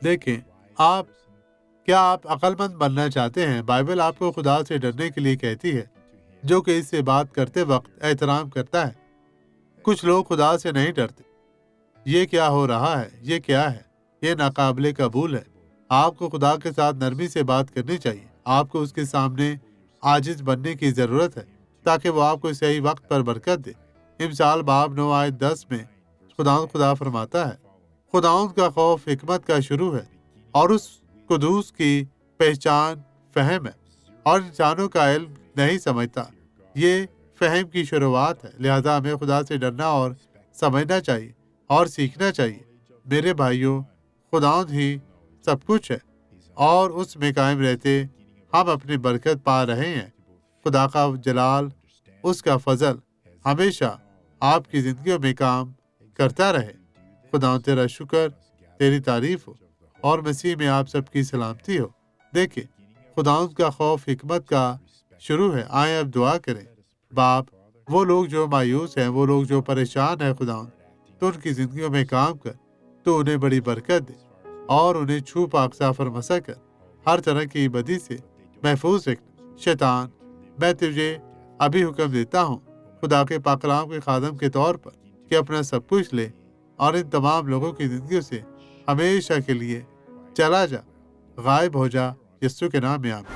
دیکھیں، کیا آپ عقل مند بننا چاہتے ہیں؟ بائبل آپ کو خدا سے ڈرنے کے لیے کہتی ہے، جو کہ اس سے بات کرتے وقت احترام کرتا ہے۔ کچھ لوگ خدا سے نہیں ڈرتے۔ یہ کیا ہو رہا ہے؟ یہ کیا ہے؟ یہ ناقابل قبول ہے۔ آپ کو خدا کے ساتھ نرمی سے بات کرنی چاہیے۔ آپ کو اس کے سامنے عاجز بننے کی ضرورت ہے تاکہ وہ آپ کو صحیح وقت پر برکت دے۔ امثال باب 9 آیت 10 میں خدا فرماتا ہے، خداوند کا خوف حکمت کا شروع ہے اور اس قدوس کی پہچان فہم ہے، اور انسانوں کا علم نہیں سمجھتا۔ یہ فہم کی شروعات ہے، لہذا ہمیں خدا سے ڈرنا اور سمجھنا چاہیے اور سیکھنا چاہیے۔ میرے بھائیوں، خداوند ہی سب کچھ ہے اور اس میں قائم رہتے ہم اپنی برکت پا رہے ہیں۔ خدا کا جلال، اس کا فضل ہمیشہ آپ کی زندگیوں میں کام کرتا رہے۔ خداوند تیرا شکر، تیری تعریف ہو اور مسیح میں آپ سب کی سلامتی ہو۔ دیکھیں، خداوند کا خوف حکمت کا شروع ہے۔ آئیں اب دعا کریں۔ باپ، وہ لوگ جو مایوس ہیں، وہ لوگ جو پریشان ہیں، خداوند تو ان کی زندگیوں میں کام کر، تو انہیں بڑی برکت دے اور انہیں چھو پاک صاف اور مسح کر ہر طرح کی بدی سے محفوظ رکھنا۔ شیطان، میں تجھے ابھی حکم دیتا ہوں خدا کے پاک کلام کے خادم کے طور پر کہ اپنا سب کچھ لے اور ان تمام لوگوں کی زندگیوں سے ہمیشہ کے لیے چلا جا، غائب ہو جا، یسوع کے نام میں آمین۔